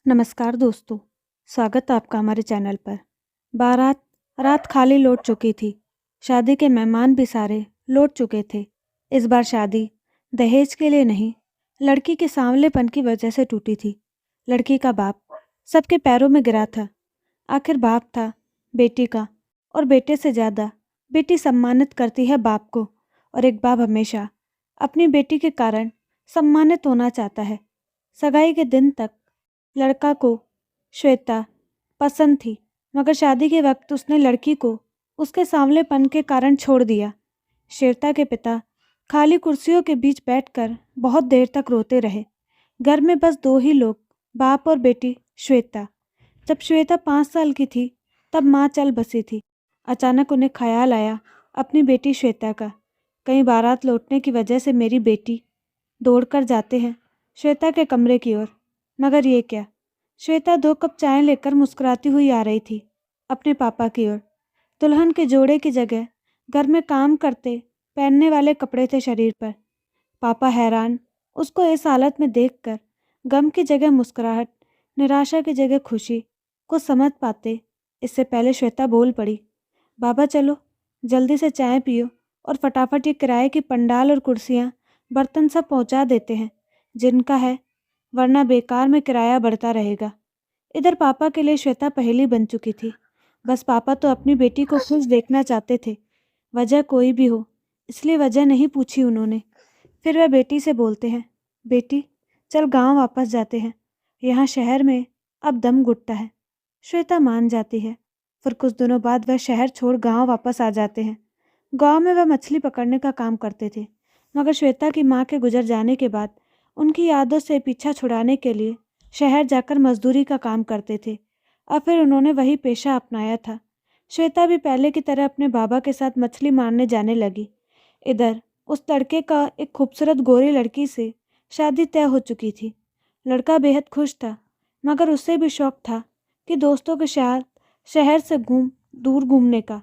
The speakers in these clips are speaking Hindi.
नमस्कार दोस्तों, स्वागत है आपका हमारे चैनल पर। बारात रात खाली लौट चुकी थी। शादी के मेहमान भी सारे लौट चुके थे। इस बार शादी दहेज के लिए नहीं, लड़की के सांवलेपन की वजह से टूटी थी। लड़की का बाप सबके पैरों में गिरा था। आखिर बाप था बेटी का, और बेटे से ज़्यादा बेटी सम्मानित करती है बाप को, और एक बाप हमेशा अपनी बेटी के कारण सम्मानित होना चाहता है। सगाई के दिन तक लड़का को श्वेता पसंद थी, मगर शादी के वक्त उसने लड़की को उसके सांवलेपन के कारण छोड़ दिया। श्वेता के पिता खाली कुर्सियों के बीच बैठकर बहुत देर तक रोते रहे। घर में बस दो ही लोग, बाप और बेटी श्वेता। जब श्वेता 5 साल की थी तब माँ चल बसी थी। अचानक उन्हें ख्याल आया अपनी बेटी श्वेता का। कहीं बारात लौटने की वजह से मेरी बेटी दौड़कर जाते हैं श्वेता के कमरे की ओर। मगर ये क्या, श्वेता 2 कप चाय लेकर मुस्कुराती हुई आ रही थी अपने पापा की ओर। दुल्हन के जोड़े की जगह घर में काम करते पहनने वाले कपड़े थे शरीर पर। पापा हैरान, उसको इस हालत में देखकर गम की जगह मुस्कुराहट, निराशा की जगह खुशी को समझ पाते। इससे पहले श्वेता बोल पड़ी, बाबा चलो जल्दी से चाय पियो और फटाफट ये किराए की पंडाल और कुर्सियाँ बर्तन सब पहुँचा देते हैं जिनका है, वरना बेकार में किराया बढ़ता रहेगा। इधर पापा के लिए श्वेता पहेली बन चुकी थी। बस पापा तो अपनी बेटी को खुश देखना चाहते थे, वजह कोई भी हो, इसलिए वजह नहीं पूछी उन्होंने। फिर वह बेटी से बोलते हैं, बेटी चल गांव वापस जाते हैं, यहाँ शहर में अब दम घुटता है। श्वेता मान जाती है। फिर कुछ दिनों बाद वह शहर छोड़ गांव वापस आ जाते हैं। गांव में वह मछली पकड़ने का काम करते थे, मगर श्वेता की माँ के गुजर जाने के बाद उनकी यादों से पीछा छुड़ाने के लिए शहर जाकर मजदूरी का काम करते थे। और फिर उन्होंने वही पेशा अपनाया था। श्वेता भी पहले की तरह अपने बाबा के साथ मछली मारने जाने लगी। इधर उस लड़के का एक खूबसूरत गोरी लड़की से शादी तय हो चुकी थी। लड़का बेहद खुश था, मगर उससे भी शौक था कि दोस्तों के साथ शहर से दूर घूमने का।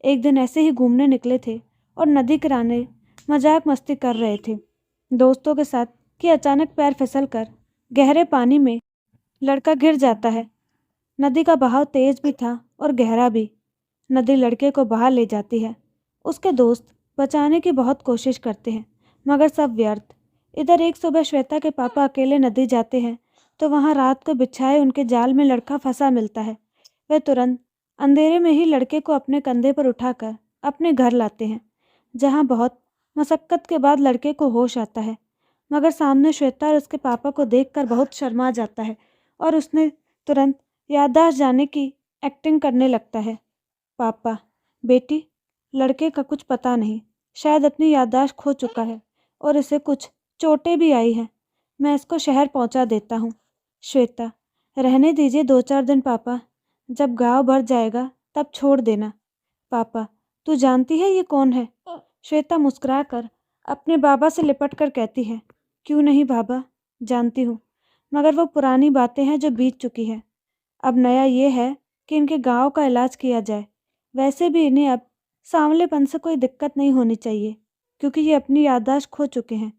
एक दिन ऐसे ही घूमने निकले थे और नदी किनारे मजाक मस्ती कर रहे थे दोस्तों के साथ कि अचानक पैर फिसल कर गहरे पानी में लड़का गिर जाता है। नदी का बहाव तेज भी था और गहरा भी। नदी लड़के को बहा ले जाती है। उसके दोस्त बचाने की बहुत कोशिश करते हैं, मगर सब व्यर्थ। इधर एक सुबह श्वेता के पापा अकेले नदी जाते हैं तो वहाँ रात को बिछाए उनके जाल में लड़का फंसा मिलता है। वे तुरंत अंधेरे में ही लड़के को अपने कंधे पर उठाकर अपने घर लाते हैं, जहाँ बहुत मशक्कत के बाद लड़के को होश आता है। मगर सामने श्वेता और उसके पापा को देखकर बहुत शर्मा जाता है और उसने तुरंत याददाश्त जाने की एक्टिंग करने लगता है। पापा, बेटी, लड़के का कुछ पता नहीं, शायद अपनी याददाश्त खो चुका है और इसे कुछ चोटें भी आई हैं। मैं इसको शहर पहुंचा देता हूँ। श्वेता, रहने दीजिए 2-4 दिन पापा, जब गाँव भर जाएगा तब छोड़ देना। पापा, तू जानती है ये कौन है? श्वेता मुस्कुराकर अपने बाबा से लिपट कर कहती है, क्यों नहीं बाबा, जानती हूँ, मगर वो पुरानी बातें हैं जो बीत चुकी हैं। अब नया ये है कि इनके गांव का इलाज किया जाए। वैसे भी इन्हें अब सांवलेपन से कोई दिक्कत नहीं होनी चाहिए, क्योंकि ये अपनी याददाश्त खो चुके हैं।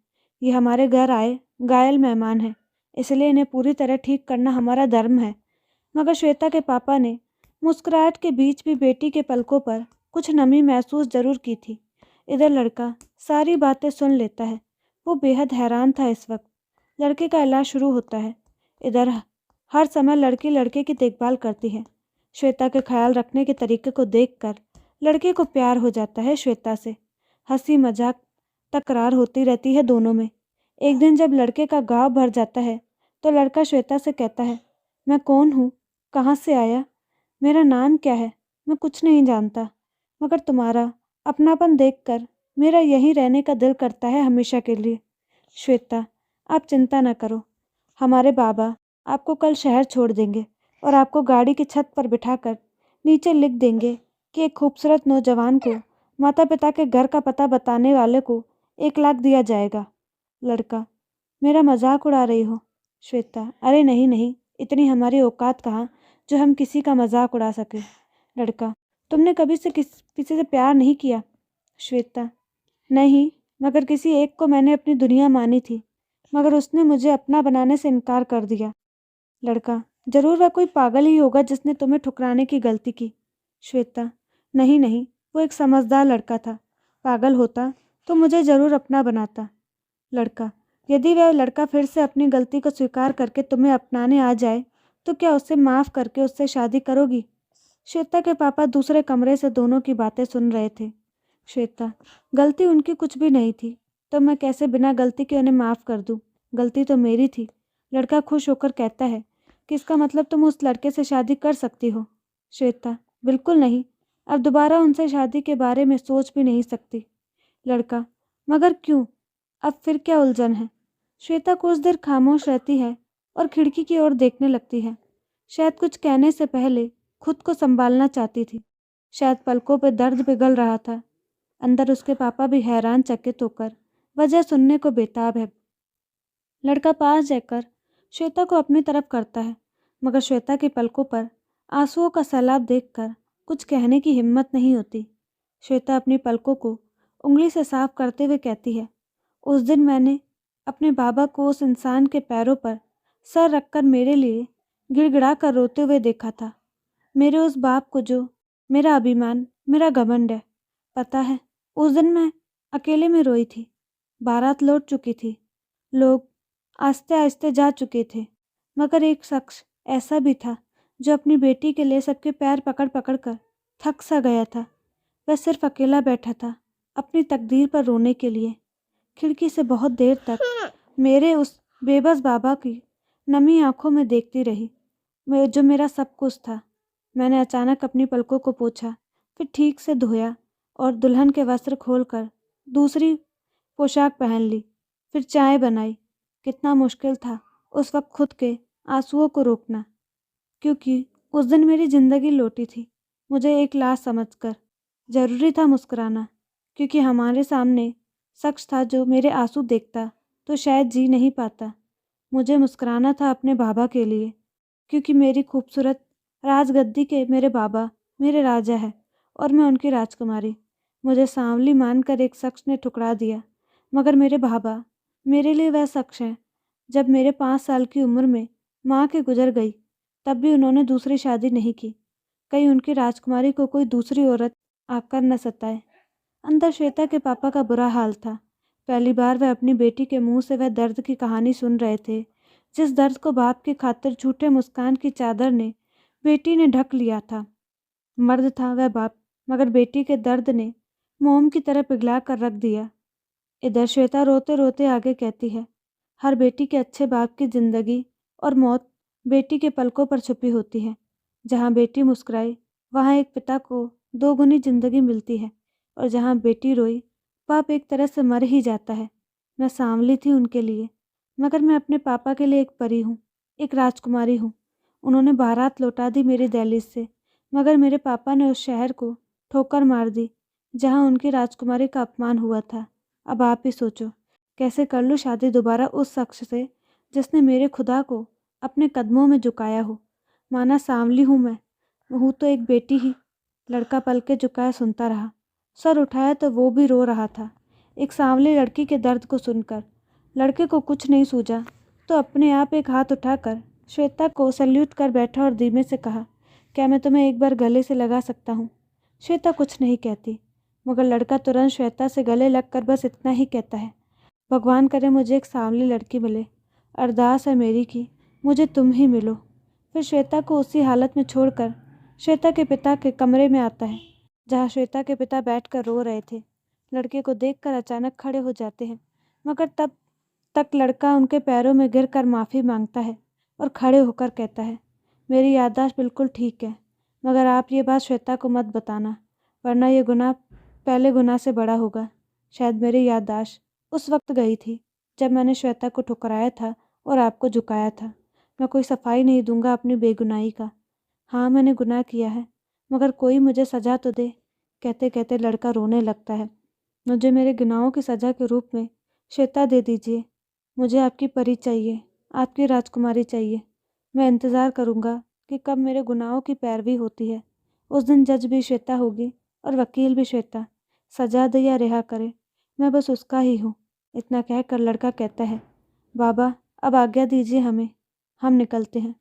ये हमारे घर आए घायल मेहमान हैं, इसलिए इन्हें पूरी तरह ठीक करना हमारा धर्म है। मगर श्वेता के पापा ने मुस्कुराहट के बीच भी बेटी के पलकों पर कुछ नमी महसूस जरूर की थी। इधर लड़का सारी बातें सुन लेता है। वो बेहद हैरान था। इस वक्त लड़के का इलाज शुरू होता है। इधर हर समय लड़की लड़के की देखभाल करती है। श्वेता के ख्याल रखने के तरीके को देखकर लड़के को प्यार हो जाता है श्वेता से। हंसी मजाक तकरार होती रहती है दोनों में। एक दिन जब लड़के का गाँव भर जाता है तो लड़का श्वेता से कहता है, मैं कौन हूँ, कहाँ से आया, मेरा नाम क्या है, मैं कुछ नहीं जानता, मगर तुम्हारा अपनापन देखकर मेरा यहीं रहने का दिल करता है हमेशा के लिए। श्वेता, आप चिंता न करो, हमारे बाबा आपको कल शहर छोड़ देंगे और आपको गाड़ी की छत पर बिठाकर नीचे लिख देंगे कि एक खूबसूरत नौजवान को माता पिता के घर का पता बताने वाले को 1 लाख दिया जाएगा। लड़का, मेरा मजाक उड़ा रही हो? श्वेता, अरे नहीं नहीं, इतनी हमारी औकात कहाँ जो हम किसी का मजाक उड़ा सके। लड़का, तुमने कभी से किसी से प्यार नहीं किया? श्वेता, नहीं, मगर किसी एक को मैंने अपनी दुनिया मानी थी, मगर उसने मुझे अपना बनाने से इनकार कर दिया। लड़का, जरूर वह कोई पागल ही होगा जिसने तुम्हें ठुकराने की गलती की। श्वेता, नहीं नहीं, वो एक समझदार लड़का था। पागल होता तो मुझे जरूर अपना बनाता। लड़का, यदि वह लड़का फिर से अपनी गलती को स्वीकार करके तुम्हें अपनाने आ जाए तो क्या उसे माफ करके उससे शादी करोगी? श्वेता के पापा दूसरे कमरे से दोनों की बातें सुन रहे थे। श्वेता, गलती उनकी कुछ भी नहीं थी, तो मैं कैसे बिना गलती के उन्हें माफ कर दूं? गलती तो मेरी थी। लड़का खुश होकर कहता है कि इसका मतलब तुम उस लड़के से शादी कर सकती हो। श्वेता, बिल्कुल नहीं, अब दोबारा उनसे शादी के बारे में सोच भी नहीं सकती। लड़का, मगर क्यों? अब फिर क्या उलझन है? श्वेता कुछ देर खामोश रहती है और खिड़की की ओर देखने लगती है। शायद कुछ कहने से पहले खुद को संभालना चाहती थी। शायद पलकों पर दर्द पिघल रहा था। अंदर उसके पापा भी हैरान चकित होकर वजह सुनने को बेताब है। लड़का पास जाकर श्वेता को अपनी तरफ करता है, मगर श्वेता की पलकों पर आंसुओं का सैलाब देखकर कुछ कहने की हिम्मत नहीं होती। श्वेता अपनी पलकों को उंगली से साफ करते हुए कहती है, उस दिन मैंने अपने बाबा को उस इंसान के पैरों पर सर रखकर मेरे लिए गिड़गिड़ा कर रोते हुए देखा था। मेरे उस बाप को जो मेरा अभिमान, मेरा घमंड है। पता है, उस दिन मैं अकेले में रोई थी। बारात लौट चुकी थी, लोग आस्ते आस्ते जा चुके थे, मगर एक शख्स ऐसा भी था जो अपनी बेटी के लिए सबके पैर पकड़ पकड़ कर थक सा गया था। वह सिर्फ अकेला बैठा था अपनी तकदीर पर रोने के लिए। खिड़की से बहुत देर तक मेरे उस बेबस बाबा की नमी आंखों में देखती रही, जो मेरा सब कुछ था। मैंने अचानक अपनी पलकों को पोंछा, फिर ठीक से धोया और दुल्हन के वस्त्र खोलकर दूसरी पोशाक पहन ली, फिर चाय बनाई। कितना मुश्किल था उस वक्त खुद के आंसुओं को रोकना, क्योंकि उस दिन मेरी जिंदगी लौटी थी मुझे एक लाश समझकर। जरूरी था मुस्कुराना, क्योंकि हमारे सामने शख्स था जो मेरे आंसू देखता तो शायद जी नहीं पाता। मुझे मुस्कुराना था अपने बाबा के लिए, क्योंकि मेरी खूबसूरत राजगद्दी के मेरे बाबा मेरे राजा है और मैं उनकी राजकुमारी। मुझे सांवली मानकर एक शख्स ने ठुकरा दिया, मगर मेरे बाबा मेरे लिए वह शख्स है। जब मेरे 5 साल की उम्र में माँ के गुजर गई, तब भी उन्होंने दूसरी शादी नहीं की। कहीं उनकी राजकुमारी को कोई दूसरी औरत आकर न सताए। अंदर श्वेता के पापा का बुरा हाल था। पहली बार वह अपनी बेटी के मुंह से वह दर्द की कहानी सुन रहे थे, जिस दर्द को बाप की खातिर झूठे मुस्कान की चादर ने बेटी ने ढक लिया था। मर्द था वह बाप, मगर बेटी के दर्द ने मोम की तरह पिघला कर रख दिया। इधर श्वेता रोते रोते आगे कहती है, हर बेटी के अच्छे बाप की जिंदगी और मौत बेटी के पलकों पर छुपी होती है। जहाँ बेटी मुस्कुराए वहाँ एक पिता को 2 गुनी जिंदगी मिलती है, और जहाँ बेटी रोई बाप एक तरह से मर ही जाता है। मैं सांवली थी उनके लिए, मगर मैं अपने पापा के लिए एक परी हूँ, एक राजकुमारी हूँ। उन्होंने बारात लौटा दी मेरी दहलीज से, मगर मेरे पापा ने उस शहर को ठोकर मार दी जहाँ उनकी राजकुमारी का अपमान हुआ था। अब आप ही सोचो, कैसे कर लूँ शादी दोबारा उस शख्स से जिसने मेरे खुदा को अपने कदमों में झुकाया हो। माना सांवली हूँ मैं, हूँ तो एक बेटी ही। लड़का पलके झुकाए सुनता रहा। सर उठाया तो वो भी रो रहा था, एक सांवली लड़की के दर्द को सुनकर। लड़के को कुछ नहीं सूझा तो अपने आप एक हाथ उठाकर श्वेता को सल्यूट कर बैठा और धीमे से कहा, क्या मैं तुम्हें एक बार गले से लगा सकता हूँ? श्वेता कुछ नहीं कहती, मगर लड़का तुरंत श्वेता से गले लगकर बस इतना ही कहता है, भगवान करे मुझे एक सांवली लड़की मिले। अरदास है मेरी कि मुझे तुम ही मिलो। फिर श्वेता को उसी हालत में छोड़कर श्वेता के पिता के कमरे में आता है, जहाँ श्वेता के पिता बैठकर रो रहे थे। लड़के को देखकर अचानक खड़े हो जाते हैं, मगर तब तक लड़का उनके पैरों में गिरकर माफ़ी मांगता है और खड़े होकर कहता है, मेरी याददाश्त बिल्कुल ठीक है, मगर आप ये बात श्वेता को मत बताना, वरना ये गुनाह पहले गुनाह से बड़ा होगा। शायद मेरी याददाश्त उस वक्त गई थी जब मैंने श्वेता को ठुकराया था और आपको झुकाया था। मैं कोई सफाई नहीं दूंगा अपनी बेगुनाही का। हाँ, मैंने गुनाह किया है, मगर कोई मुझे सज़ा तो दे। कहते कहते लड़का रोने लगता है। मुझे मेरे गुनाहों की सज़ा के रूप में श्वेता दे दीजिए। मुझे आपकी परी चाहिए, आपकी राजकुमारी चाहिए। मैं इंतज़ार करूँगा कि कब मेरे गुनाहों की पैरवी होती है। उस दिन जज भी श्वेता होगी और वकील भी श्वेता। सजा दे या रिहा करे, मैं बस उसका ही हूँ। इतना कहकर लड़का कहता है, बाबा अब आज्ञा दीजिए हमें, हम निकलते हैं।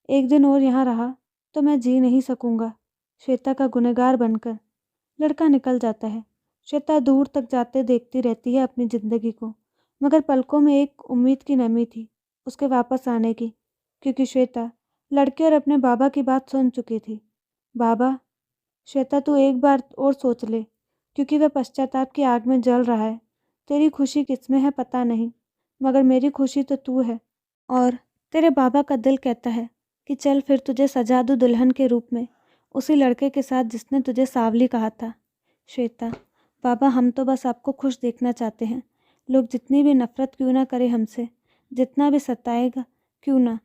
एक दिन और यहाँ रहा तो मैं जी नहीं सकूंगा, श्वेता का गुनहगार बनकर। लड़का निकल जाता है। श्वेता दूर तक जाते देखती रहती है अपनी जिंदगी को, मगर पलकों में एक उम्मीद की नमी थी उसके वापस आने की, क्योंकि श्वेता लड़के और अपने बाबा की बात सुन चुकी थी। बाबा, श्वेता तू एक बार और सोच ले, क्योंकि वह पश्चाताप की आग में जल रहा है। तेरी खुशी किसमें है पता नहीं, मगर मेरी खुशी तो तू है। और तेरे बाबा का दिल कहता है कि चल फिर तुझे सजा दूं दुल्हन के रूप में, उसी लड़के के साथ जिसने तुझे सावली कहा था। श्वेता, बाबा हम तो बस आपको खुश देखना चाहते हैं। लोग जितनी भी नफरत क्यों ना करे हमसे, जितना भी सताएगा क्यों ना,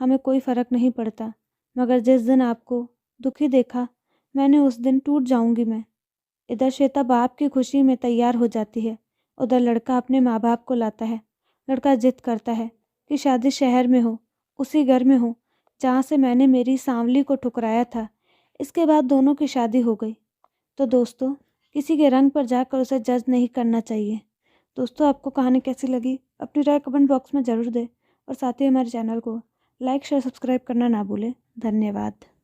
हमें कोई फ़र्क नहीं पड़ता। मगर जिस दिन आपको दुखी देखा मैंने उस दिन टूट जाऊंगी मैं। इधर श्वेता बाप की खुशी में तैयार हो जाती है, उधर लड़का अपने माँ बाप को लाता है। लड़का जिद करता है कि शादी शहर में हो, उसी घर में हो जहाँ से मैंने मेरी सांवली को ठुकराया था। इसके बाद दोनों की शादी हो गई। तो दोस्तों, किसी के रंग पर जाकर उसे जज नहीं करना चाहिए। दोस्तों, आपको कहानी कैसी लगी अपनी राय कमेंट बॉक्स में ज़रूर दें, और साथ ही हमारे चैनल को लाइक शेयर सब्सक्राइब करना ना भूलें। धन्यवाद।